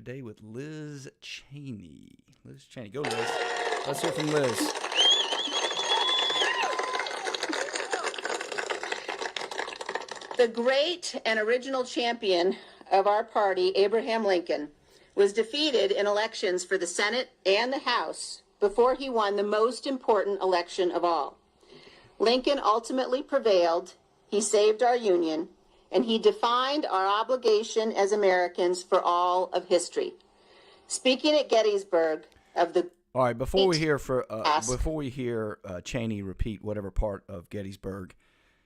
today with Liz Cheney. Liz Cheney. Go, Liz. Let's hear from Liz. The great and original champion of our party, Abraham Lincoln, was defeated in elections for the Senate and the House before he won the most important election of all. Lincoln ultimately prevailed, he saved our Union, and he defined our obligation as Americans for all of history. Speaking at Gettysburg of the... All right, before we hear Cheney repeat whatever part of Gettysburg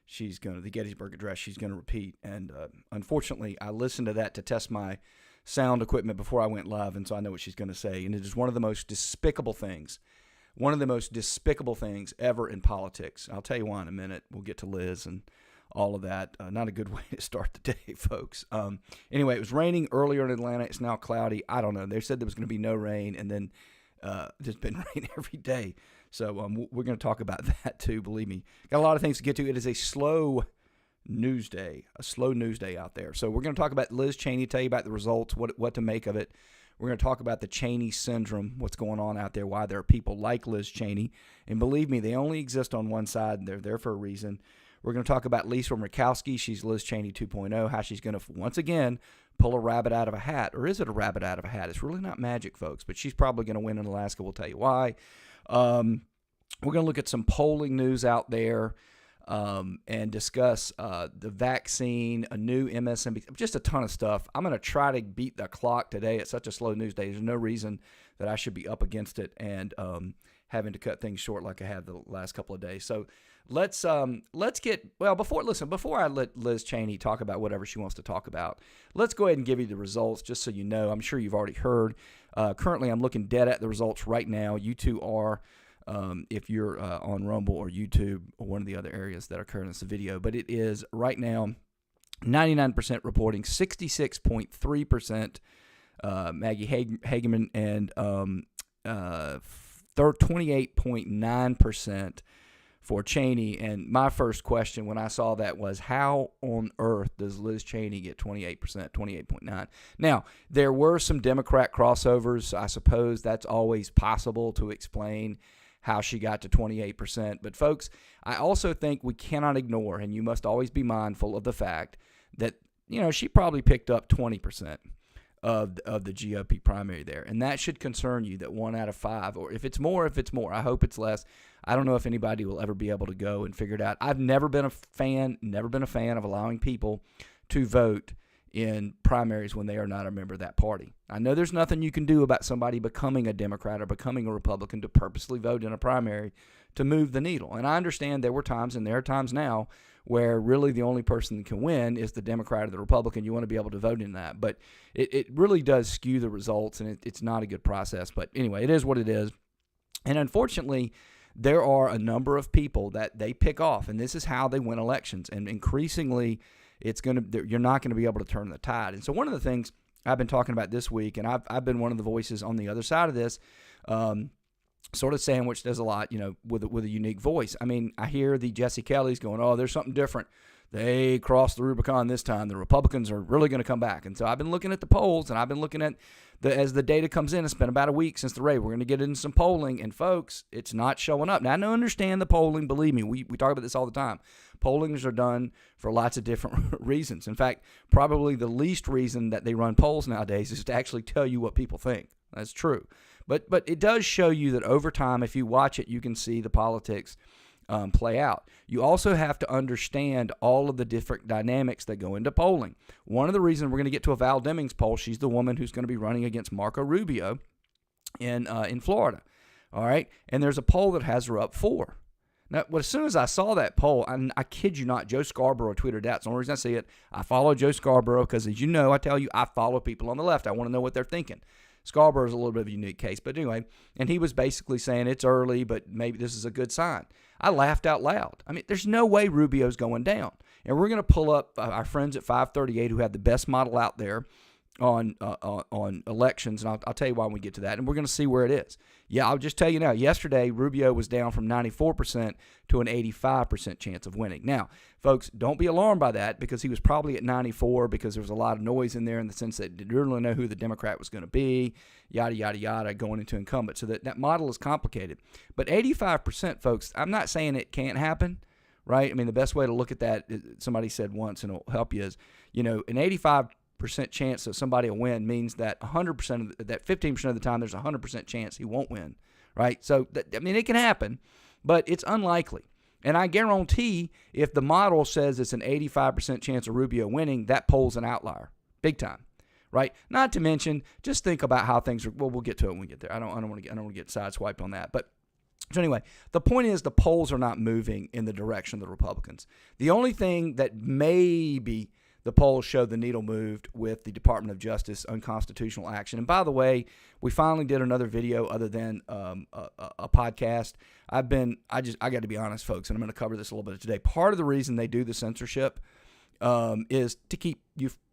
the Gettysburg Address she's going to repeat, and unfortunately, I listened to that to test my sound equipment before I went live, and so I know what she's going to say, and it is one of the most despicable things ever in politics. I'll tell you why in a minute. We'll get to Liz and all of that. Not a good way to start the day, folks. Anyway, it was raining earlier in Atlanta. It's now cloudy. I don't know. They said there was going to be no rain, and then there's been rain every day. So we're going to talk about that too, believe me. Got a lot of things to get to. It is a slow news day out there. So we're going to talk about Liz Cheney, tell you about the results, what to make of it. We're going to talk about the Cheney syndrome, what's going on out there, why there are people like Liz Cheney. And believe me, they only exist on one side, and they're there for a reason. We're going to talk about Lisa Murkowski. She's Liz Cheney 2.0, how she's going to, once again, pull a rabbit out of a hat. Or is it a rabbit out of a hat? It's really not magic, folks, but she's probably going to win in Alaska. We'll tell you why. We're going to look at some polling news out there and discuss the vaccine, a new MSNBC, just a ton of stuff. I'm going to try to beat the clock today. It's such a slow news day. There's no reason that I should be up against it and having to cut things short like I have the last couple of days. So let's before I let Liz Cheney talk about whatever she wants to talk about, let's go ahead and give you the results just so you know. I'm sure you've already heard. Currently, I'm looking dead at the results right now. You two are. If you're on Rumble or YouTube or one of the other areas that are current as a video. But it is right now 99% reporting, 66.3% Maggie Hageman, and 28.9% for Cheney. And my first question when I saw that was, how on earth does Liz Cheney get 28%, 28.9%? Now, there were some Democrat crossovers. I suppose that's always possible to explain how she got to 28%. But folks, I also think we cannot ignore, and you must always be mindful of the fact that, she probably picked up 20% of the GOP primary there. And that should concern you that 1 out of 5, or if it's more, I hope it's less. I don't know if anybody will ever be able to go and figure it out. I've never been a fan of allowing people to vote in primaries when they are not a member of that party. I know there's nothing you can do about somebody becoming a Democrat or becoming a Republican to purposely vote in a primary to move the needle. And I understand there were times, and there are times now, where really the only person that can win is the Democrat or the Republican. You want to be able to vote in that. But it really does skew the results, and it's not a good process. But anyway, it is what it is. And unfortunately, there are a number of people that they pick off, and this is how they win elections. And increasingly, you're not going to be able to turn the tide. And so one of the things I've been talking about this week, and I've been one of the voices on the other side of this, sort of sandwiched as a lot, with a unique voice. I mean, I hear the Jesse Kellys going, oh, there's something different. They crossed the Rubicon this time. The Republicans are really going to come back. And so I've been looking at the polls, and I've been looking at as the data comes in. It's been about a week since the raid. We're going to get into some polling, and folks, it's not showing up. Now, I don't understand the polling. Believe me, we talk about this all the time. Pollings are done for lots of different reasons. In fact, probably the least reason that they run polls nowadays is to actually tell you what people think. That's true. But it does show you that over time, if you watch it, you can see the politics play out. You also have to understand all of the different dynamics that go into polling. One of the reasons we're going to get to a Val Demings poll, she's the woman who's going to be running against Marco Rubio in Florida. All right? And there's a poll that has her up 4. Now, as soon as I saw that poll, I kid you not, Joe Scarborough tweeted out. It's the only reason I see it. I follow Joe Scarborough because, as you know, I tell you, I follow people on the left. I want to know what they're thinking. Scarborough's a little bit of a unique case, but anyway, and he was basically saying it's early, but maybe this is a good sign. I laughed out loud. I mean, there's no way Rubio's going down. And we're going to pull up our friends at 538 who have the best model out there on elections, and I'll tell you why when we get to that, and we're going to see where it is. Yeah, I'll just tell you now, yesterday, Rubio was down from 94% to an 85% chance of winning. Now, folks, don't be alarmed by that, because he was probably at 94 because there was a lot of noise in there in the sense that they didn't really know who the Democrat was going to be, yada, yada, yada, going into incumbent. So that model is complicated. But 85%, folks, I'm not saying it can't happen, right? I mean, the best way to look at that, somebody said once, and it'll help you, is, an 85% chance that somebody will win means that 100% of that 15% of the time there's a 100% chance he won't win, right? So it can happen, but it's unlikely. And I guarantee if the model says it's an 85% chance of Rubio winning, that poll's an outlier, big time, right? Not to mention, just think about how things are. Well, we'll get to it when we get there. I don't want to get sideswiped on that, but. So anyway, the point is the polls are not moving in the direction of the Republicans. The only thing that maybe the polls show the needle moved with the Department of Justice unconstitutional action. And by the way, we finally did another video other than a podcast. I got to be honest, folks, and I'm going to cover this a little bit today. Part of the reason they do the censorship is to keep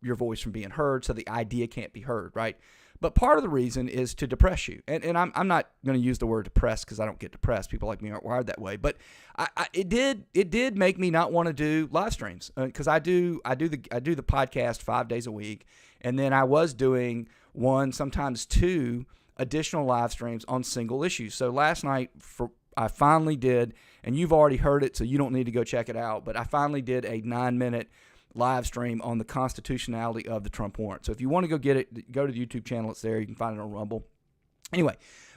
your voice from being heard, so the idea can't be heard, right? But part of the reason is to depress you. And I'm not going to use the word depressed because I don't get depressed. People like me aren't wired that way. But it did make me not want to do live streams because I do the podcast 5 days a week, and then I was doing one, sometimes two additional live streams on single issues. So last night I finally did, and you've already heard it, so you don't need to go check it out. But I finally did a 9-minute live stream on the constitutionality of the Trump warrant. So if you want to go get it, go to the YouTube channel. It's there. You can find it on Rumble. Anyway,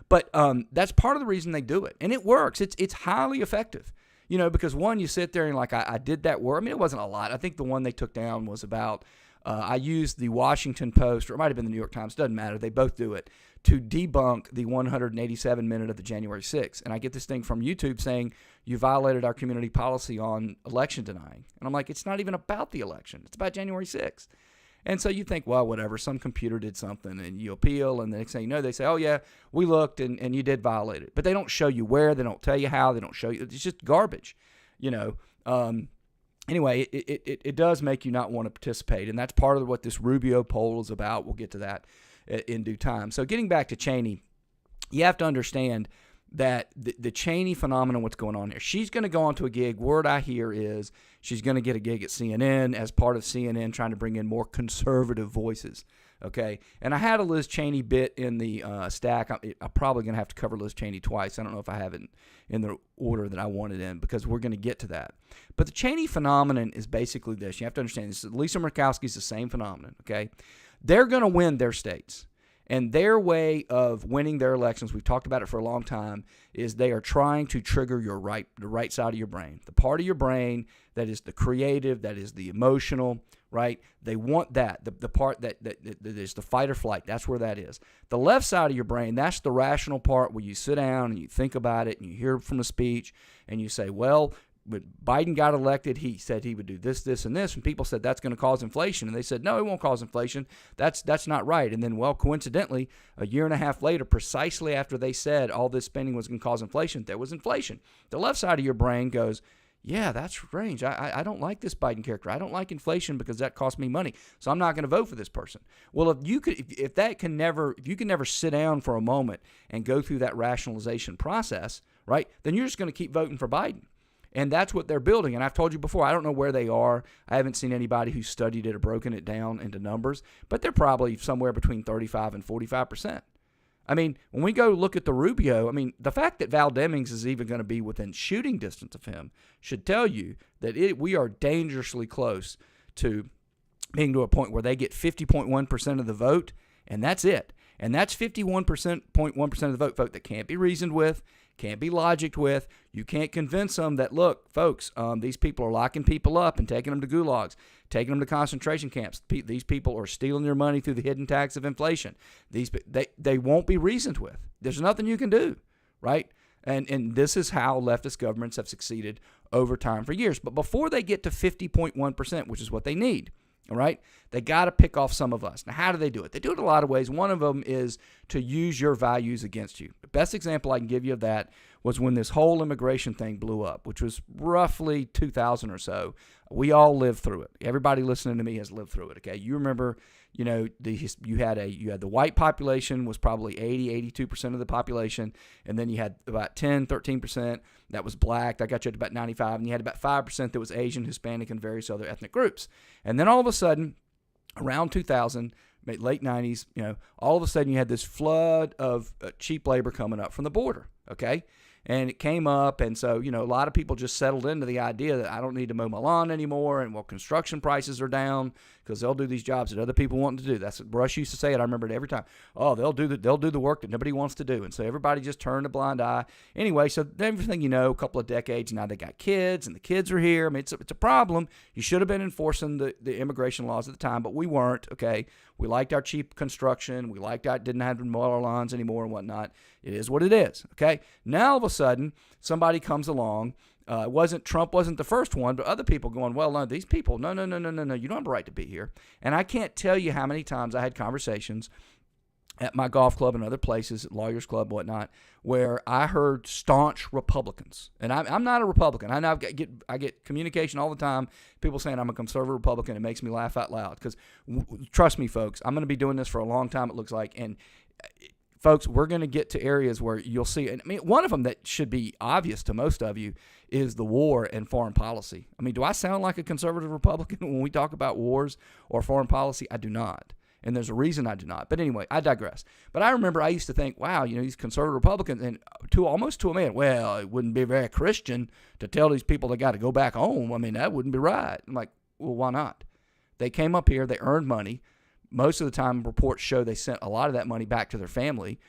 but that's part of the reason they do it. And it works. It's highly effective. Because one, you sit there and like, I did that work. I mean, it wasn't a lot. I think the one they took down was about, I used the Washington Post, or it might have been the New York Times, doesn't matter. They both do it, to debunk the 187 minute of the January 6th. And I get this thing from YouTube saying, you violated our community policy on election denying. And I'm like, it's not even about the election. It's about January 6th. And so you think, well, whatever, some computer did something, and you appeal, and the next thing you know, they say, oh, yeah, we looked, and you did violate it. But they don't show you where, they don't tell you how, they don't show you. It's just garbage, Anyway, it does make you not want to participate, and that's part of what this Rubio poll is about. We'll get to that in due time. So getting back to Cheney, you have to understand that the Cheney phenomenon, what's going on here. She's going to go onto a gig. Word I hear is she's going to get a gig at CNN as part of CNN trying to bring in more conservative voices, okay? And I had a Liz Cheney bit in the stack. I'm probably going to have to cover Liz Cheney twice. I don't know if I have it in the order that I want it in because we're going to get to that. But the Cheney phenomenon is basically this. You have to understand this. Lisa Murkowski is the same phenomenon, okay? They're going to win their states. And their way of winning their elections, we've talked about it for a long time, is they are trying to trigger the right side of your brain. The part of your brain that is the creative, that is the emotional, right? They want that. The part that is the fight or flight, that's where that is. The left side of your brain, that's the rational part where you sit down and you think about it and you hear from a speech and you say, well, when Biden got elected, he said he would do this, this, and this, and people said that's going to cause inflation, and they said, no, it won't cause inflation. That's not right. And then, well, coincidentally, a year and a half later, precisely after they said all this spending was going to cause inflation, there was inflation. The left side of your brain goes, yeah, that's strange. I don't like this Biden character. I don't like inflation because that costs me money, so I'm not going to vote for this person. Well, if you can never sit down for a moment and go through that rationalization process, right, then you're just going to keep voting for Biden. And that's what they're building. And I've told you before, I don't know where they are. I haven't seen anybody who's studied it or broken it down into numbers, but they're probably somewhere between 35 and 45%. I mean, when we go look at the Rubio, I mean, the fact that Val Demings is even going to be within shooting distance of him should tell you that we are dangerously close to being to a point where they get 50.1% of the vote, and that's it. And that's 51.1% of the vote that can't be reasoned with, can't be logicked with. You can't convince them that, look, folks, these people are locking people up and taking them to gulags, taking them to concentration camps. These people are stealing their money through the hidden tax of inflation. They won't be reasoned with. There's nothing you can do, right? And this is how leftist governments have succeeded over time for years. But before they get to 50.1%, which is what they need, all right, they got to pick off some of us. Now, how do they do it? They do it a lot of ways. One of them is to use your values against you. The best example I can give you of that was when this whole immigration thing blew up, which was roughly 2000 or so. We all lived through it. Everybody listening to me has lived through it, okay? You remember, You know, you had the white population was probably 82% of the population, and then you had about 13% that was black. That got you at about 95, and you had about 5% that was Asian, Hispanic, and various other ethnic groups. And then all of a sudden, around 2000, late 90s, you know, all of a sudden you had this flood of cheap labor coming up from the border, okay? And it came up, and so, you know, a lot of people just settled into the idea that I don't need to mow my lawn anymore, and, well, construction prices are down because they'll do these jobs that other people want to do. That's what Rush used to say it. I remember it every time. Oh, they'll do the work that nobody wants to do. And so everybody just turned a blind eye. Anyway, so everything you know, a couple of decades, now they got kids, and the kids are here. I mean, it's a problem. You should have been enforcing the immigration laws at the time, but we weren't, okay? We liked our cheap construction. We liked our didn't have to mow our lawns anymore and whatnot. It is what it is, okay? Now, all of a sudden, somebody comes along. Trump wasn't the first one, but other people going, well, no, these people, no, you don't have a right to be here. And I can't tell you how many times I had conversations at my golf club and other places, at Lawyers Club, whatnot, where I heard staunch Republicans. And I'm not a Republican. I know I get communication all the time, people saying I'm a conservative Republican. It makes me laugh out loud because, trust me, folks, I'm going to be doing this for a long time, it looks like. And folks, we're going to get to areas where you'll see, and I mean, one of them that should be obvious to most of you is the war and foreign policy. I mean, do I sound like a conservative Republican when we talk about wars or foreign policy? I do not. And there's a reason I do not. But anyway, I digress. But I remember I used to think, wow, you know, these conservative Republicans, and almost to a man, well, it wouldn't be very Christian to tell these people they got to go back home. I mean, that wouldn't be right. I'm like, well, why not? They came up here, they earned money. Most of the time, reports show they sent a lot of that money back to their family.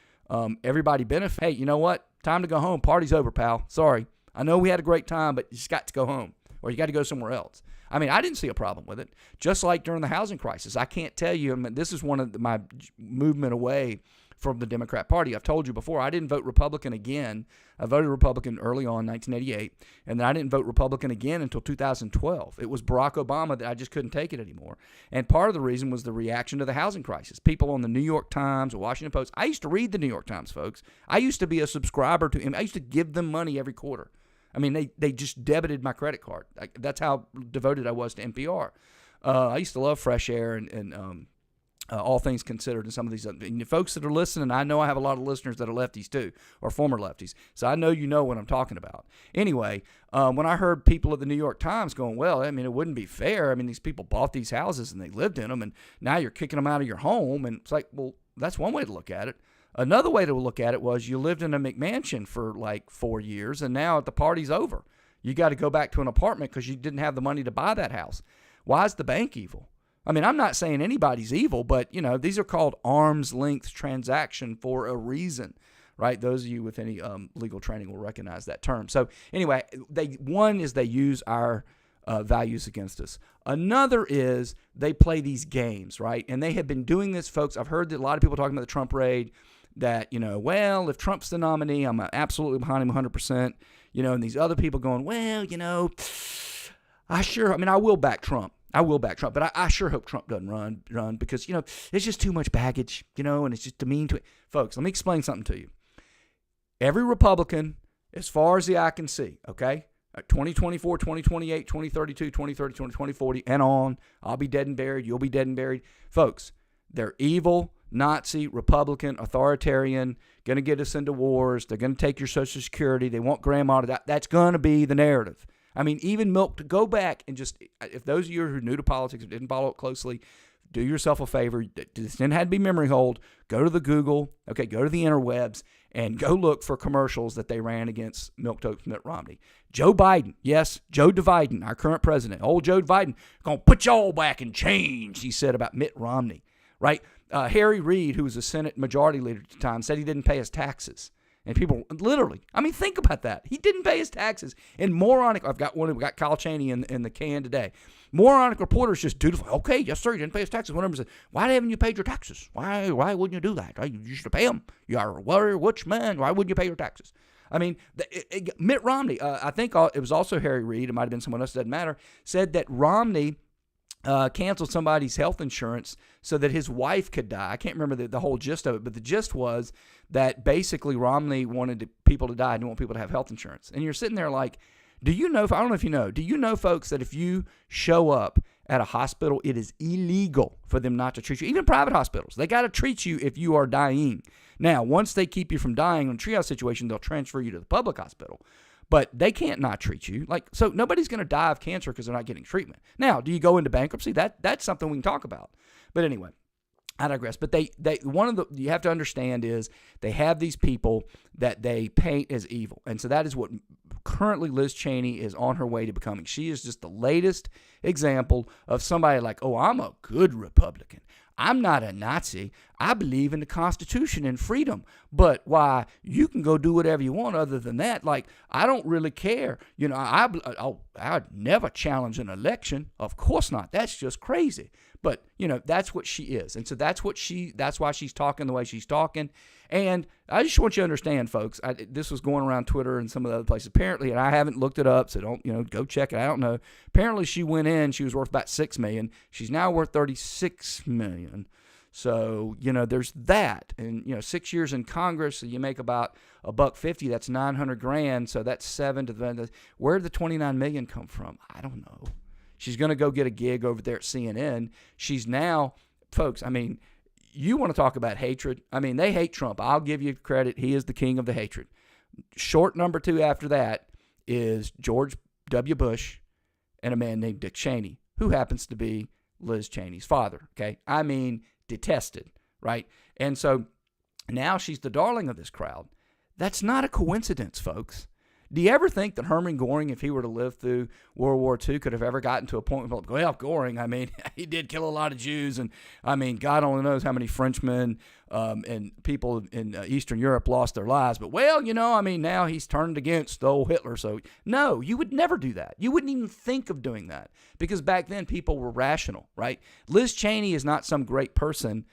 Everybody benefit. Hey, you know what? Time to go home. Party's over, pal. Sorry. I know we had a great time, but you just got to go home, or you got to go somewhere else. I mean, I didn't see a problem with it. Just like during the housing crisis, I can't tell you. I mean, this is one of my movement away from the Democrat Party. I've told you before, I didn't vote Republican again. I voted Republican early on, 1988, and then I didn't vote Republican again until 2012. It was Barack Obama that I just couldn't take it anymore. And part of the reason was the reaction to the housing crisis. People on the New York Times or Washington Post, I used to read the New York Times, folks. I used to be a subscriber to him. I used to give them money every quarter. I mean, they just debited my credit card. That's how devoted I was to NPR. I used to love Fresh Air and All Things Considered and some of these other folks that are listening. I know I have a lot of listeners that are lefties too, or former lefties. So I know you know what I'm talking about. Anyway, when I heard people at the New York Times going, well, I mean, it wouldn't be fair. I mean, these people bought these houses and they lived in them, and now you're kicking them out of your home. And it's like, well, that's one way to look at it. Another way to look at it was you lived in a McMansion for like 4 years, and now the party's over. You got to go back to an apartment because you didn't have the money to buy that house. Why is the bank evil? I mean, I'm not saying anybody's evil, but, you know, these are called arm's length transaction for a reason, right? Those of you with any legal training will recognize that term. So anyway, one is they use our values against us. Another is they play these games, right? And they have been doing this, folks. I've heard that a lot of people talking about the Trump raid, that, you know, well, if Trump's the nominee, I'm absolutely behind him 100%, you know, and these other people going, well, you know, I will back Trump. But I sure hope Trump doesn't run because, you know, it's just too much baggage, you know, and it's just demean to it. Folks, let me explain something to you. Every Republican, as far as the eye can see, okay, 2024, 2028, 2032, 2030, 2040, and on, I'll be dead and buried, you'll be dead and buried. Folks, they're evil, Nazi, Republican, authoritarian, going to get us into wars. They're going to take your Social Security. They want grandma to die. That's going to be the narrative. I mean, even milk, to go back and just, if those of you who are new to politics and didn't follow it closely, do yourself a favor. This didn't have to be memory hold. Go to the Google, okay, go to the interwebs, and go look for commercials that they ran against Milquetoast Mitt Romney. Joe Biden, yes, Joe Biden, our current president, old Joe Biden, going to put y'all back in chains, he said about Mitt Romney, right? Harry Reid, who was a Senate majority leader at the time, said he didn't pay his taxes. And people, literally, I mean, think about that. He didn't pay his taxes. And moronic, we got Kyle Cheney in the can today. Moronic reporters just dutiful. Okay, yes, sir, you didn't pay his taxes. Whatever. Why haven't you paid your taxes? Why wouldn't you do that? You should pay them. You are a rich man. Why wouldn't you pay your taxes? I mean, Mitt Romney, I think it was also Harry Reid, it might have been someone else, doesn't matter, said that Romney canceled somebody's health insurance so that his wife could die. I can't remember the whole gist of it, but the gist was that basically Romney wanted people to die and didn't want people to have health insurance. And you're sitting there like, do you know, folks, that if you show up at a hospital, it is illegal for them not to treat you. Even private hospitals, they got to treat you if you are dying. Now, once they keep you from dying in a triage situation, they'll transfer you to the public hospital. But they can't not treat you. So nobody's going to die of cancer because they're not getting treatment. Now, do you go into bankruptcy? That's something we can talk about. But anyway, I digress. But you have to understand is they have these people that they paint as evil. And so that is what currently Liz Cheney is on her way to becoming. She is just the latest example of somebody like, oh, I'm a good Republican. I'm not a Nazi. I believe in the Constitution and freedom. But why, you can go do whatever you want other than that. Like, I don't really care. I'd never challenge an election. Of course not. That's just crazy. But, that's what she is. And so that's why she's talking the way she's talking. And I just want you to understand, folks, this was going around Twitter and some of the other places. Apparently, and I haven't looked it up, so don't, go check it. I don't know. Apparently, she went in, she was worth about $6 million. She's now worth $36 million. So, there's that. And, 6 years in Congress, so you make about $150. That's $900,000. So that's where did the $29 million come from? I don't know. She's going to go get a gig over there at CNN. She's now, folks, you want to talk about hatred? They hate Trump. I'll give you credit. He is the king of the hatred. Short number 2 after that is George W. Bush and a man named Dick Cheney, who happens to be Liz Cheney's father. Okay? Detested, right? And so now she's the darling of this crowd. That's not a coincidence, folks. Do you ever think that Herman Goring, if he were to live through World War II, could have ever gotten to a point where, well, Goring, he did kill a lot of Jews, and God only knows how many Frenchmen and people in Eastern Europe lost their lives. But, now he's turned against the old Hitler. So, no, you would never do that. You wouldn't even think of doing that because back then people were rational, right? Liz Cheney is not some great person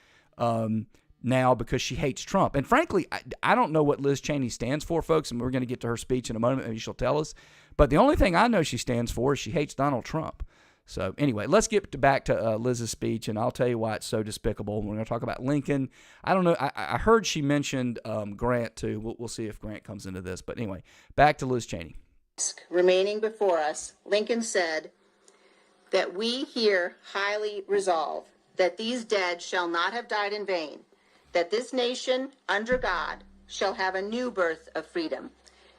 now because she hates Trump. And frankly, I don't know what Liz Cheney stands for, folks, and we're going to get to her speech in a moment. Maybe she'll tell us. But the only thing I know she stands for is she hates Donald Trump. So anyway, let's get back to Liz's speech, and I'll tell you why it's so despicable. We're going to talk about Lincoln. I don't know. I heard she mentioned Grant, too. We'll see if Grant comes into this. But anyway, back to Liz Cheney. Remaining before us, Lincoln said that we here highly resolve that these dead shall not have died in vain, that this nation, under God, shall have a new birth of freedom,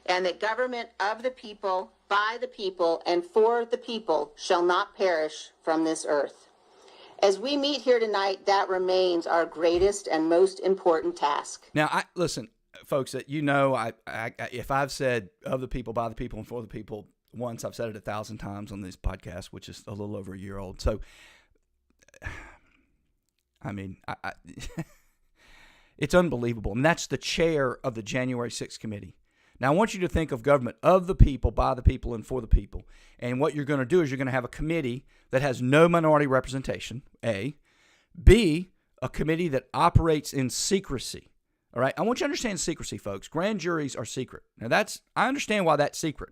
and that government of the people, by the people, and for the people shall not perish from this earth. As we meet here tonight, that remains our greatest and most important task. Now, listen, folks, if I've said of the people, by the people, and for the people once, I've said it 1,000 times on this podcast, which is a little over a year old. So, it's unbelievable. And that's the chair of the January 6th committee. Now, I want you to think of government of the people, by the people, and for the people. And what you're going to do is you're going to have a committee that has no minority representation, A. B, a committee that operates in secrecy. All right? I want you to understand secrecy, folks. Grand juries are secret. Now, I understand why that's secret,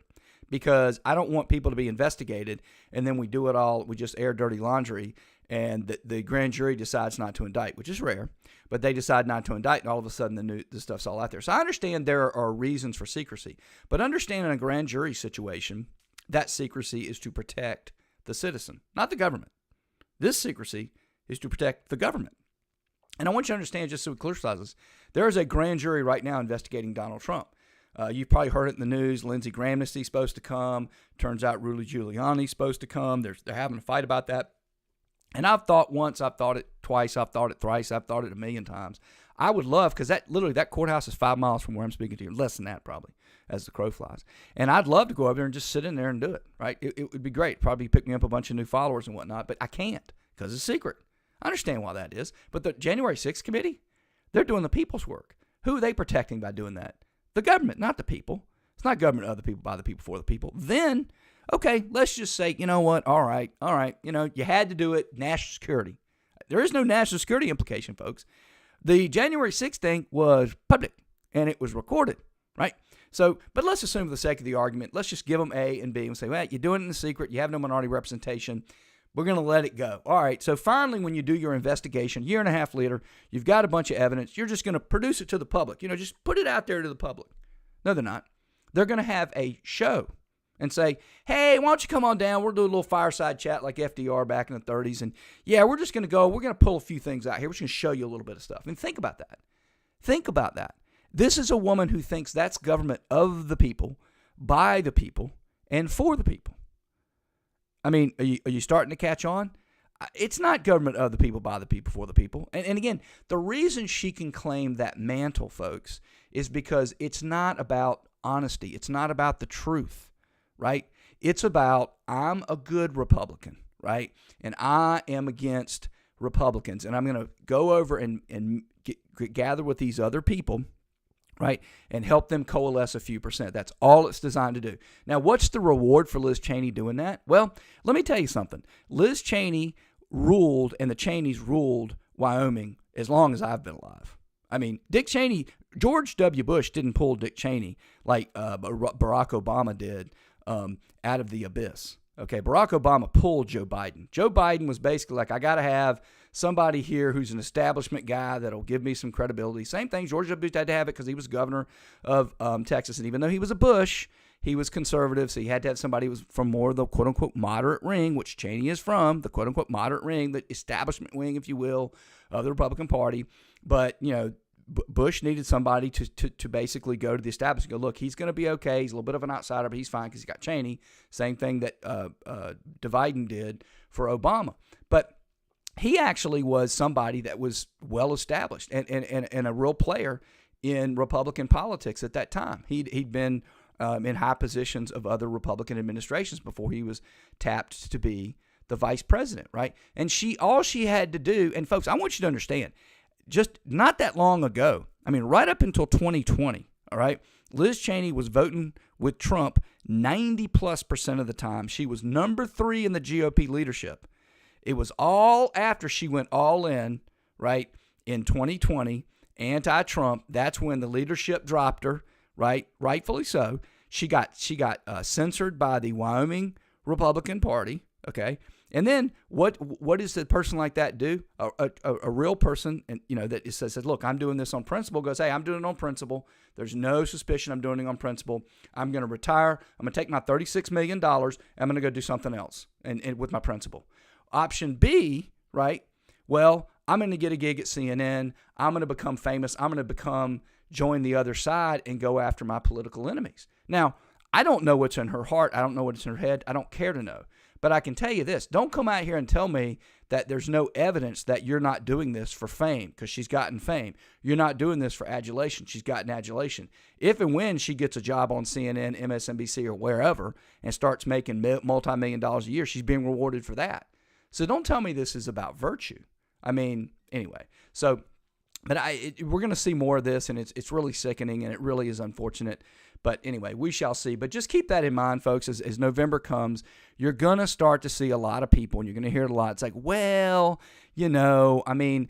because I don't want people to be investigated and then we do it all, we just air dirty laundry, and the grand jury decides not to indict, which is rare, but they decide not to indict, and all of a sudden the stuff's all out there. So I understand there are reasons for secrecy, but understand in a grand jury situation, that secrecy is to protect the citizen, not the government. This secrecy is to protect the government. And I want you to understand, just so we clear this, there is a grand jury right now investigating Donald Trump. You've probably heard it in the news. Lindsey Graham's supposed to come. Turns out Rudy Giuliani's supposed to come. They're having a fight about that. And I've thought once, I've thought it twice, I've thought it thrice, I've thought it 1,000,000 times. I would love, because that courthouse is 5 miles from where I'm speaking to you, less than that probably, as the crow flies. And I'd love to go over there and just sit in there and do it, right? It would be great. Probably pick me up a bunch of new followers and whatnot, but I can't because it's secret. I understand why that is. But the January 6th committee, they're doing the people's work. Who are they protecting by doing that? The government, not the people. It's not government of the people, by the people, for the people. Then, okay, let's just say, you know what? All right. You had to do it. National security. There is no national security implication, folks. The January 6th thing was public, and it was recorded, right? So, but let's assume for the sake of the argument, let's just give them A and B and say, well, you're doing it in secret. You have no minority representation. We're going to let it go. All right, so finally, when you do your investigation, a year and a half later, you've got a bunch of evidence. You're just going to produce it to the public. Just put it out there to the public. No, they're not. They're going to have a show, and say, hey, why don't you come on down? We'll do a little fireside chat like FDR back in the 30s. And yeah, we're just going to pull a few things out here. We're just going to show you a little bit of stuff. And think about that. Think about that. This is a woman who thinks that's government of the people, by the people, and for the people. I mean, are you starting to catch on? It's not government of the people, by the people, for the people. And again, the reason she can claim that mantle, folks, is because it's not about honesty. It's not about the truth, right? It's about, I'm a good Republican, right? And I am against Republicans. And I'm going to go over and gather with these other people, right, and help them coalesce a few percent. That's all it's designed to do. Now, what's the reward for Liz Cheney doing that? Well, let me tell you something. Liz Cheney ruled, and the Cheneys ruled Wyoming as long as I've been alive. I mean, George W. Bush didn't pull Dick Cheney like Barack Obama did out of the abyss. Okay, Barack Obama pulled Joe Biden. Joe Biden was basically like, I got to have somebody here who's an establishment guy that'll give me some credibility. Same thing, George W. Bush had to have it because he was governor of Texas. And even though he was a Bush, he was conservative, so he had to have somebody who was from more of the quote-unquote moderate ring, which Cheney is from, the quote-unquote moderate ring, the establishment wing, if you will, of the Republican Party. But, you know, Bush needed somebody to basically go to the establishment and go, look, he's going to be okay. He's a little bit of an outsider, but he's fine because he's got Cheney. Same thing that Biden did for Obama. But he actually was somebody that was well-established and a real player in Republican politics at that time. He'd been in high positions of other Republican administrations before he was tapped to be the vice president, right? And all she had to do, and folks, I want you to understand, just not that long ago, I mean, right up until 2020, all right, Liz Cheney was voting with Trump 90+% of the time. She was number 3 in the GOP leadership. It was all after she went all in, right, in 2020, anti-Trump. That's when the leadership dropped her, right, rightfully so. She got censored by the Wyoming Republican Party, okay? And then what does a person like that do? A real person, and you know, that says, look, I'm doing this on principle, goes, hey, I'm doing it on principle. There's no suspicion I'm doing it on principle. I'm going to retire. I'm going to take my $36 million. I'm going to go do something else and with my principle. Option B, right? Well, I'm going to get a gig at CNN. I'm going to become famous. I'm going to join the other side and go after my political enemies. Now, I don't know what's in her heart. I don't know what's in her head. I don't care to know. But I can tell you this. Don't come out here and tell me that there's no evidence that you're not doing this for fame, because she's gotten fame. You're not doing this for adulation. She's gotten adulation. If and when she gets a job on CNN, MSNBC, or wherever and starts making multi-million dollars a year, she's being rewarded for that. So don't tell me this is about virtue. I mean, anyway. So, but we're going to see more of this, and it's really sickening, and it really is unfortunate. But anyway, we shall see. But just keep that in mind, folks, as November comes, you're going to start to see a lot of people, and you're going to hear it a lot. It's like, well, you know, I mean,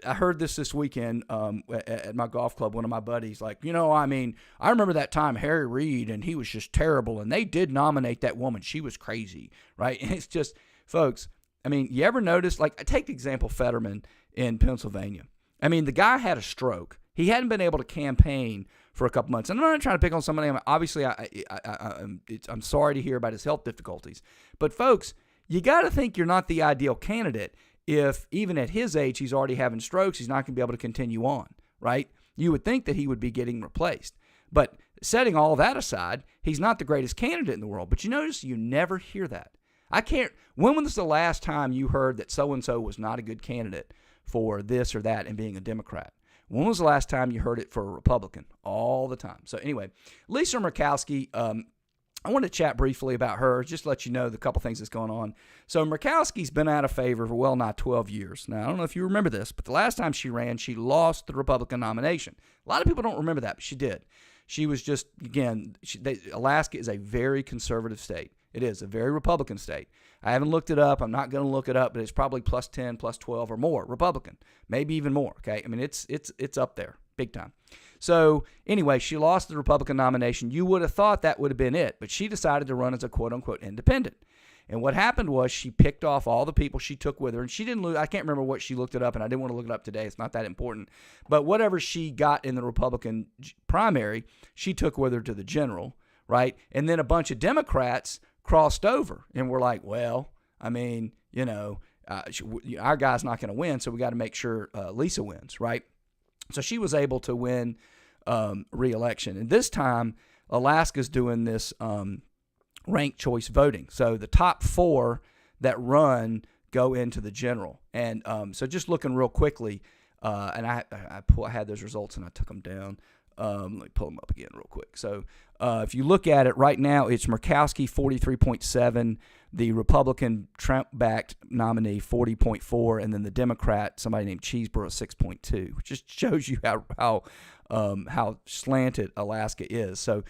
I heard this weekend at my golf club, one of my buddies, like, you know, I mean, I remember that time Harry Reid, and he was just terrible, and they did nominate that woman. She was crazy, right? And it's just, folks, I mean, you ever notice, like, take the example Fetterman in Pennsylvania. I mean, the guy had a stroke. He hadn't been able to campaign for a couple months. And I'm not trying to pick on somebody. Obviously, I'm sorry to hear about his health difficulties. But, folks, you got to think you're not the ideal candidate if, even at his age, he's already having strokes. He's not going to be able to continue on, right? You would think that he would be getting replaced. But setting all that aside, he's not the greatest candidate in the world. But you notice you never hear that. When was the last time you heard that so-and-so was not a good candidate for this or that and being a Democrat? When was the last time you heard it for a Republican? All the time. So anyway, Lisa Murkowski, I want to chat briefly about her, just to let you know the couple things that's going on. So Murkowski's been out of favor for well nigh 12 years. Now, I don't know if you remember this, but the last time she ran, she lost the Republican nomination. A lot of people don't remember that, but she did. She was just, again, Alaska is a very conservative state. It is a very Republican state. I haven't looked it up. I'm not going to look it up, but it's probably plus 10, plus 12 or more Republican, maybe even more. Okay, I mean it's up there, big time. So anyway, she lost the Republican nomination. You would have thought that would have been it, but she decided to run as a quote unquote independent. And what happened was she picked off all the people she took with her, and she didn't lose. I can't remember what she looked it up, and I didn't want to look it up today. It's not that important. But whatever she got in the Republican primary, she took with her to the general. right? And then a bunch of Democrats crossed over and were like, well, I mean, our guy's not going to win, so we got to make sure Lisa wins, right? So she was able to win re-election. And this time, Alaska's doing this ranked choice voting. So the top 4 that run go into the general. And so just looking real quickly, and I had those results and I took them down. Let me pull them up again real quick. So if you look at it right now, it's Murkowski 43.7, the Republican Trump-backed nominee 40.4, and then the Democrat, somebody named Cheeseboro, 6.2, which just shows you how slanted Alaska is. So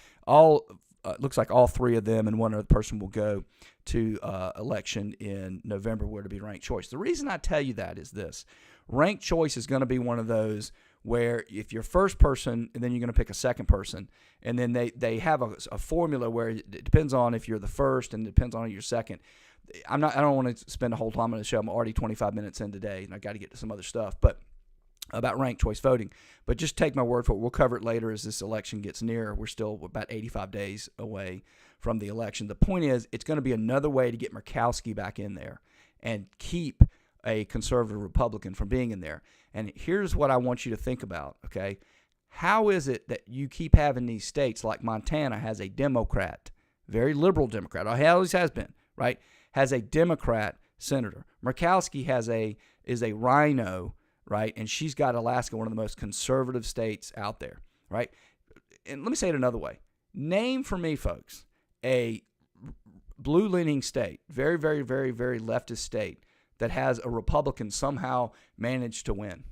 looks like all 3 of them and one other person will go to election in November where to be ranked choice. The reason I tell you that is this. Ranked choice is going to be one of those where if you're first person and then you're going to pick a second person, and then they have a formula where it depends on if you're the first and it depends on if you're second. I don't want to spend a whole time on the show. I'm already 25 minutes in today, and I got to get to some other stuff. But about ranked choice voting. But just take my word for it. We'll cover it later as this election gets nearer. We're still about 85 days away from the election. The point is, it's going to be another way to get Murkowski back in there and keep a conservative Republican from being in there. And here's what I want you to think about, okay? How is it that you keep having these states like Montana has a Democrat, very liberal Democrat, or always has been, right? Has a Democrat senator. Murkowski is a rhino, right? And she's got Alaska, one of the most conservative states out there, right? And let me say it another way. Name for me, folks, a blue-leaning state, very, very, very, very leftist state that has a Republican somehow managed to win.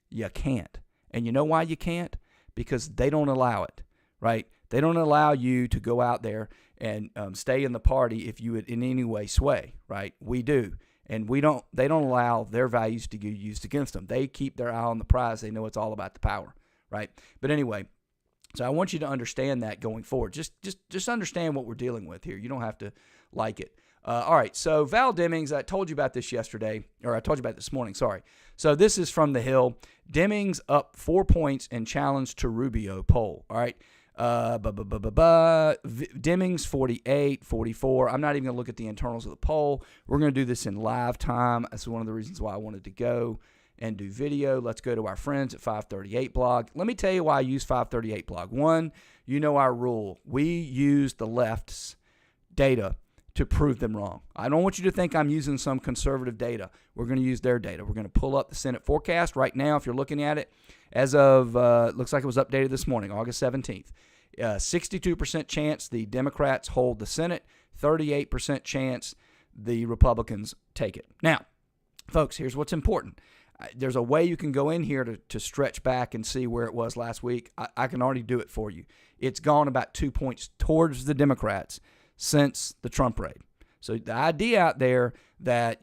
You can't. And you know why you can't? Because they don't allow it, right? They don't allow you to go out there and stay in the party if you would in any way sway, right? We do. And they don't allow their values to get used against them. They keep their eye on the prize. They know it's all about the power, right? But anyway, so I want you to understand that going forward. Just understand what we're dealing with here. You don't have to like it. All right, so Val Demings, I told you about this yesterday, or I told you about it this morning, sorry. So this is from The Hill. Demings up 4 points in challenge to Rubio poll, all right? Demings 48, 44. I'm not even going to look at the internals of the poll. We're going to do this in live time. That's one of the reasons why I wanted to go and do video. Let's go to our friends at 538 blog. Let me tell you why I use 538 blog. One, you know our rule. We use the left's data to prove them wrong. I don't want you to think I'm using some conservative data. We're going to use their data. We're going to pull up the Senate forecast right now. If you're looking at it, as of, looks like it was updated this morning, August 17th. 62% chance the Democrats hold the Senate, 38% chance the Republicans take it. Now, folks, here's what's important. There's a way you can go in here to stretch back and see where it was last week. I can already do it for you. It's gone about 2 points towards the Democrats since the Trump raid. So the idea out there that,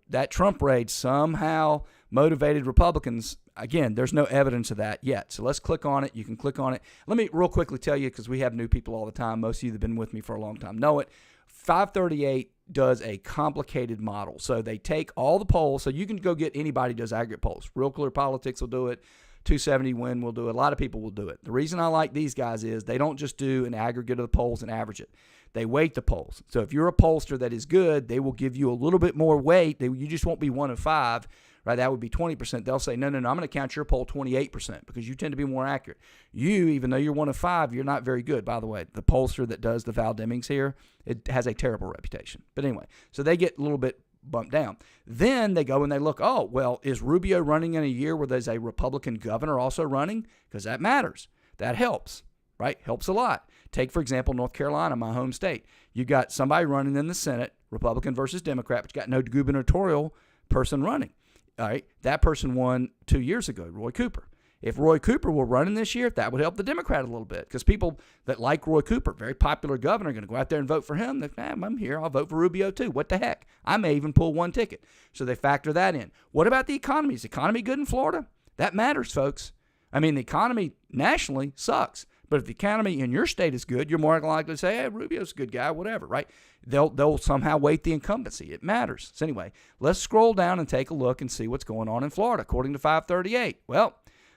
that Trump raid somehow motivated Republicans, again, there's no evidence of that yet. So let's click on it. You can click on it. Let me real quickly tell you, because we have new people all the time. Most of you that have been with me for a long time know it. 538 does a complicated model. So they take all the polls. So you can go get anybody who does aggregate polls. Real Clear Politics will do it. 270 Win will do it. A lot of people will do it. The reason I like these guys is they don't just do an aggregate of the polls and average it. They weight the polls. So if you're a pollster that is good, they will give you a little bit more weight. You just won't be 1 of 5, right? That would be 20%. They'll say, no, I'm going to count your poll 28% because you tend to be more accurate. You, even though you're 1 of 5, you're not very good. By the way, the pollster that does the Val Demings here, it has a terrible reputation. But anyway, so they get a little bit bumped down. Then they go and they look, oh, well, is Rubio running in a year where there's a Republican governor also running? Because that matters. That helps, right? Helps a lot. Take, for example, North Carolina, my home state. You got somebody running in the Senate, Republican versus Democrat, but you got no gubernatorial person running. All right, that person won 2 years ago, Roy Cooper. If Roy Cooper were running this year, that would help the Democrat a little bit because people that like Roy Cooper, very popular governor, are going to go out there and vote for him. I'm here. I'll vote for Rubio too. What the heck? I may even pull one ticket. So they factor that in. What about the economy? Is the economy good in Florida? That matters, folks. I mean, the economy nationally sucks. But if the economy in your state is good, you're more likely to say, hey, Rubio's a good guy, whatever, right? They'll somehow weight the incumbency. It matters. So anyway, let's scroll down and take a look and see what's going on in Florida, according to 538. Well,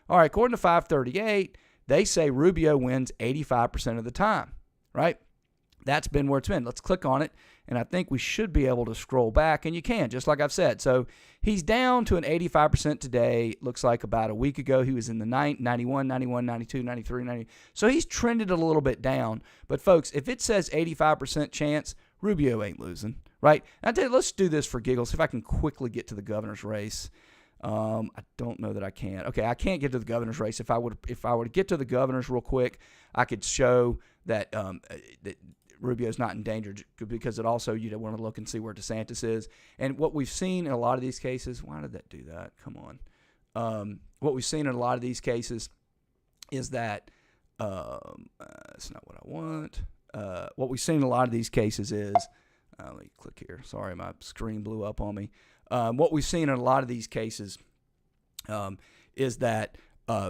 all right, according to 538, they say Rubio wins 85% of the time, right? That's been where it's been. Let's click on it, and I think we should be able to scroll back, and you can, just like I've said. So he's down to an 85% today. Looks like about a week ago he was in the 91, 91, 92, 93, 90. So he's trended a little bit down. But, folks, if it says 85% chance, Rubio ain't losing, right? Now, let's do this for giggles. See if I can quickly get to the governor's race. I don't know that I can. Okay, I can't get to the governor's race. If I were to get to the governor's real quick, I could show that Rubio's not in danger, because it also, you want to look and see where DeSantis is. And what we've seen in a lot of these cases, why did that do that? Come on. What we've seen in a lot of these cases is that it's not what I want. What we've seen in a lot of these cases is, let me click here. Sorry, my screen blew up on me. What we've seen in a lot of these cases is that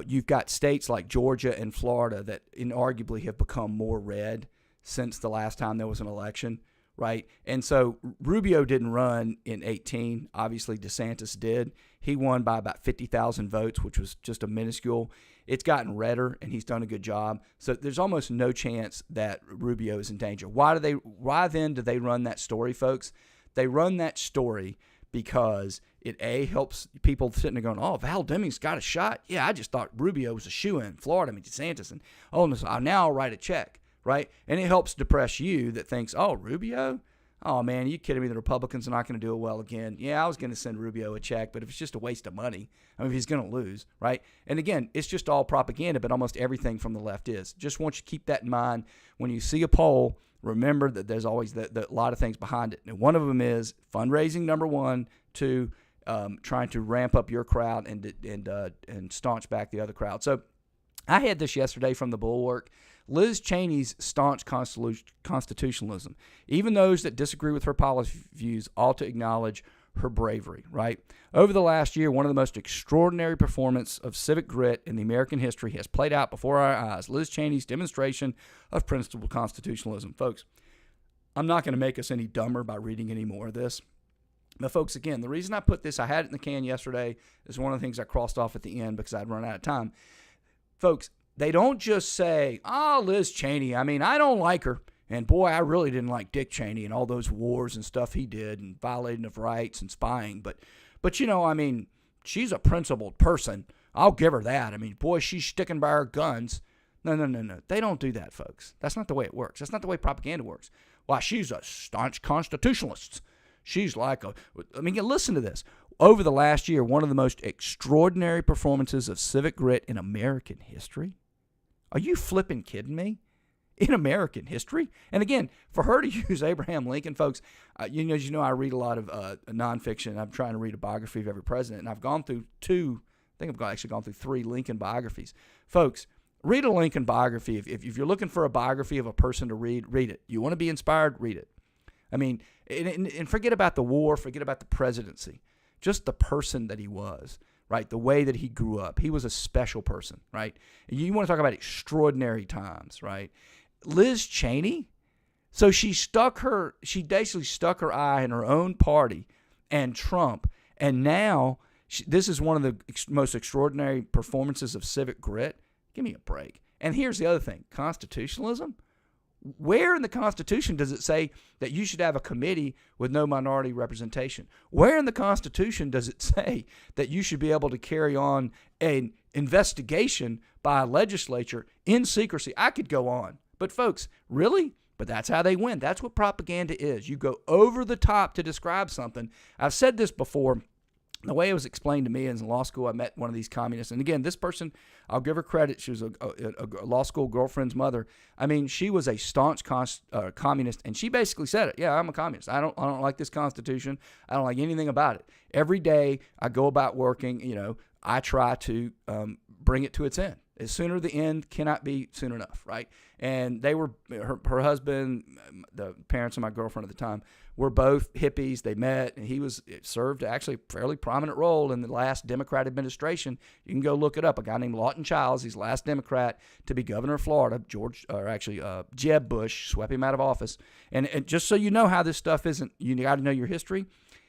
you've got states like Georgia and Florida that inarguably have become more red since the last time there was an election, right? And so Rubio didn't run in 18. Obviously, DeSantis did. He won by about 50,000 votes, which was just a minuscule. It's gotten redder, and he's done a good job. So there's almost no chance that Rubio is in danger. Why then do they run that story, folks? They run that story because it, A, helps people sitting there going, oh, Val Deming's got a shot. Yeah, I just thought Rubio was a shoo-in. Florida, DeSantis. And, now I'll write a check. Right? And it helps depress you that thinks, oh, Rubio? Oh, man, are you kidding me? The Republicans are not going to do it well again. Yeah, I was going to send Rubio a check, but if it's just a waste of money, if he's going to lose, right? And again, it's just all propaganda, but almost everything from the left is. Just want you to keep that in mind. When you see a poll, remember that there's always a lot of things behind it. And one of them is fundraising, number one, two, trying to ramp up your crowd and staunch back the other crowd. So I had this yesterday from the Bulwark. Liz Cheney's staunch constitutionalism. Even those that disagree with her policy views ought to acknowledge her bravery, right? Over the last year, one of the most extraordinary performances of civic grit in the American history has played out before our eyes. Liz Cheney's demonstration of principled constitutionalism. Folks, I'm not going to make us any dumber by reading any more of this. But, folks, again, the reason I put this, I had it in the can yesterday, is one of the things I crossed off at the end because I'd run out of time. Folks, they don't just say, oh, Liz Cheney, I don't like her. And, boy, I really didn't like Dick Cheney and all those wars and stuff he did and violating of rights and spying. But she's a principled person. I'll give her that. Boy, she's sticking by her guns. No. They don't do that, folks. That's not the way it works. That's not the way propaganda works. Why, she's a staunch constitutionalist. She's like listen to this. Over the last year, one of the most extraordinary performances of civic grit in American history. Are you flipping kidding me? In American history? And again, for her to use Abraham Lincoln, folks, I read a lot of nonfiction. I'm trying to read a biography of every president, and I've gone through actually gone through 3 Lincoln biographies. Folks, read a Lincoln biography. If you're looking for a biography of a person to read it. You want to be inspired? Read it. And forget about the war, forget about the presidency. Just the person that he was. Right, the way that he grew up. He was a special person, right? And you want to talk about extraordinary times, right? Liz Cheney, so she basically stuck her eye in her own party and Trump, and now this is one of the most extraordinary performances of civic grit. Give me a break. And here's the other thing, constitutionalism. Where in the Constitution does it say that you should have a committee with no minority representation? Where in the Constitution does it say that you should be able to carry on an investigation by a legislature in secrecy? I could go on. But folks, really? But that's how they win. That's what propaganda is. You go over the top to describe something. I've said this before. The way it was explained to me in law school, I met one of these communists. And again, this person, I'll give her credit. She was a law school girlfriend's mother. She was a staunch communist, and she basically said it. Yeah, I'm a communist. I don't like this Constitution. I don't like anything about it. Every day I go about working, I try to bring it to its end. As sooner the end cannot be soon enough, right? And they were, her husband, the parents of my girlfriend at the time, were both hippies. They met, and served actually a fairly prominent role in the last Democrat administration. You can go look it up. A guy named Lawton Childs, he's the last Democrat to be governor of Florida. Jeb Bush swept him out of office. And just so you know how this stuff isn't, you got to know your history.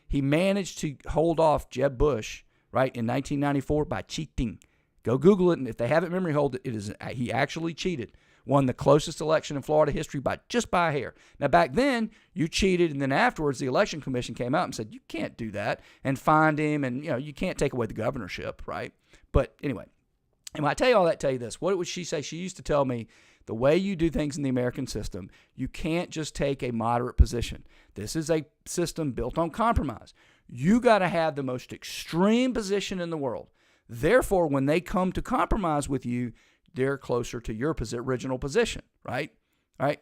He managed to hold off Jeb Bush, right, in 1994 by cheating. Go Google it, and if they have it memory hold, he actually cheated. won the closest election in Florida history by a hair. Now, back then, you cheated, and then afterwards, the election commission came out and said, you can't do that, and fined him, and, you can't take away the governorship, right? But anyway, and when I tell you all that, tell you this. What would she say? She used to tell me, the way you do things in the American system, you can't just take a moderate position. This is a system built on compromise. You got to have the most extreme position in the world. Therefore, when they come to compromise with you, they're closer to your original position, right? Right?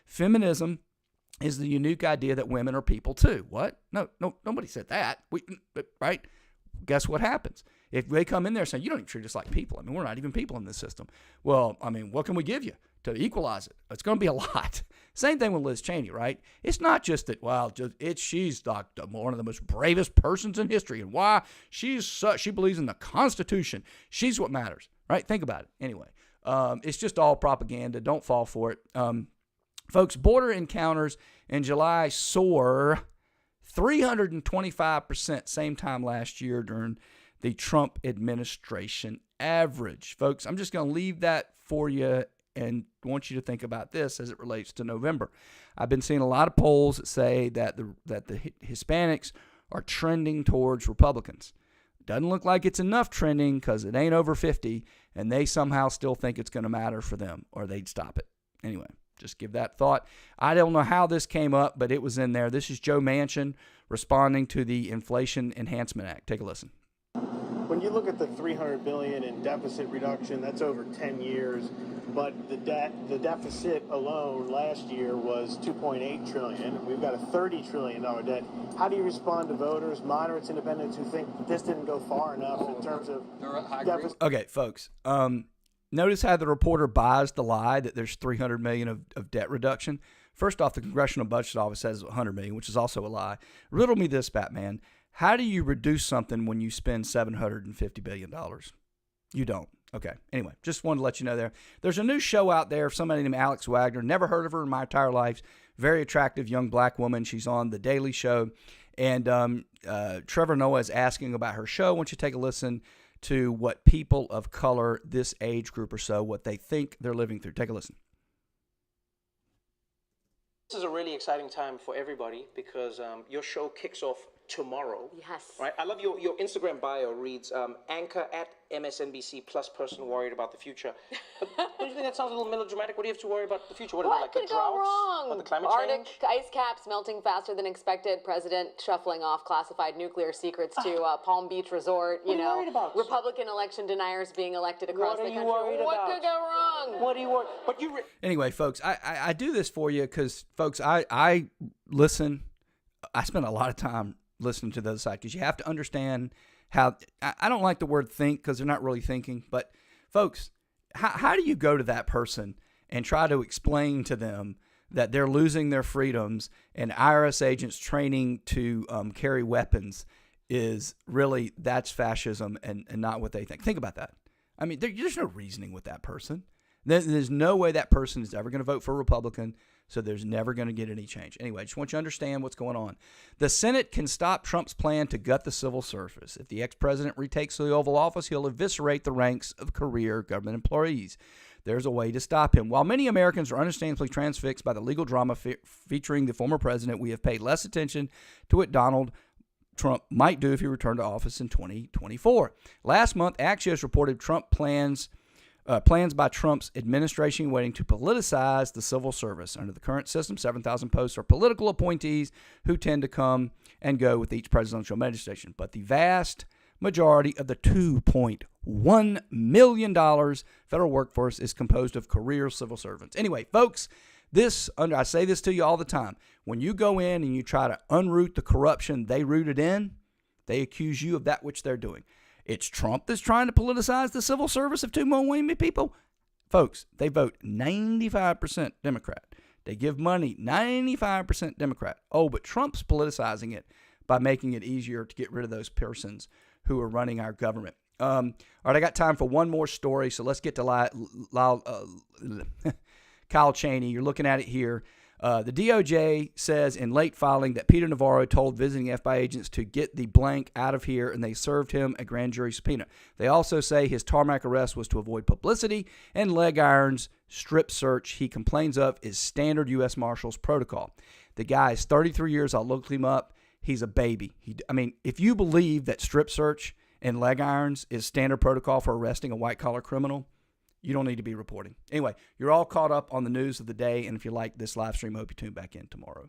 Feminism is the unique idea that women are people too. What? No, nobody said that. Right? Guess what happens? If they come in there saying, you don't even treat us like people. I mean, we're not even people in this system. Well, I mean, what can we give you to equalize it? It's going to be a lot. Same thing with Liz Cheney, right? It's not just that, she's one of the most bravest persons in history. And why? She believes in the Constitution. She's what matters, right? Think about it. Anyway, it's just all propaganda. Don't fall for it. Folks, border encounters in July soar 325% same time last year during the Trump administration average. Folks, I'm just going to leave that for you and want you to think about this as it relates to November. I've been seeing a lot of polls that say that the Hispanics are trending towards Republicans. Doesn't look like it's enough trending because it ain't over 50, and they somehow still think it's going to matter for them, or they'd stop it. Anyway, just give that thought. I don't know how this came up, but it was in there. This is Joe Manchin responding to the Inflation Enhancement Act. Take a listen. When you look at the $300 billion in deficit reduction, that's over 10 years, but the deficit alone last year was $2.8 trillion. We've got a $30 trillion debt. How do you respond to voters, moderates, independents who think this didn't go far enough in terms of deficit? Okay, folks. Notice how the reporter buys the lie that there's $300 million of debt reduction. First off, the Congressional Budget Office says $100 million, which is also a lie. Riddle me this, Batman. How do you reduce something when you spend $750 billion? You don't. Okay. Anyway, just wanted to let you know there. There's a new show out there of somebody named Alex Wagner. Never heard of her in my entire life. Very attractive young black woman. She's on The Daily Show. And Trevor Noah is asking about her show. Why don't you take a listen to what people of color, this age group or so, what they think they're living through. Take a listen. This is a really exciting time for everybody because your show kicks off tomorrow. Yes. Right. I love your Instagram bio reads anchor at MSNBC plus person worried about the future. But don't you think that sounds a little melodramatic? What do you have to worry about the future? What could the go droughts? wrong? Or the climate Arctic change? ice caps melting faster than expected. President shuffling off classified nuclear secrets to Palm Beach Resort. What are you worried about? Republican election deniers being elected across the country. What are you worried What about? could go wrong? What are you worried? But you. Anyway, folks, I do this for you because, folks, I listen. I spend a lot of time listening to the other side because you have to understand how I don't like the word think because they're not really thinking. But folks, how do you go to that person and try to explain to them that they're losing their freedoms and IRS agents training to carry weapons is really, that's fascism and not what they think? Think about that. I mean, there's no reasoning with that person. There's no way that person is ever going to vote for a Republican, so there's never going to get any change. Anyway, I just want you to understand what's going on. The Senate can stop Trump's plan to gut the civil service. If the ex-president retakes the Oval Office, he'll eviscerate the ranks of career government employees. There's a way to stop him. While many Americans are understandably transfixed by the legal drama featuring the former president, we have paid less attention to what Donald Trump might do if he returned to office in 2024. Last month, Axios reported Trump plans by Trump's administration waiting to politicize the civil service. Under the current system, 7,000 posts are political appointees who tend to come and go with each presidential administration. But the vast majority of the $2.1 million federal workforce is composed of career civil servants. Anyway, folks, I say this to you all the time. When you go in and you try to unroot the corruption they rooted in, they accuse you of that which they're doing. It's Trump that's trying to politicize the civil service of 2 million people. Folks, they vote 95% Democrat. They give money 95% Democrat. Oh, but Trump's politicizing it by making it easier to get rid of those persons who are running our government. All right, I got time for one more story, so let's get to Kyle Cheney. You're looking at it here. The DOJ says in late filing that Peter Navarro told visiting FBI agents to get the blank out of here, and they served him a grand jury subpoena. They also say his tarmac arrest was to avoid publicity, and leg irons strip search he complains of is standard U.S. Marshals protocol. The guy is 33 years. I looked him up. He's a baby. If you believe that strip search and leg irons is standard protocol for arresting a white-collar criminal, you don't need to be reporting. Anyway, you're all caught up on the news of the day, and if you like this live stream, I hope you tune back in tomorrow.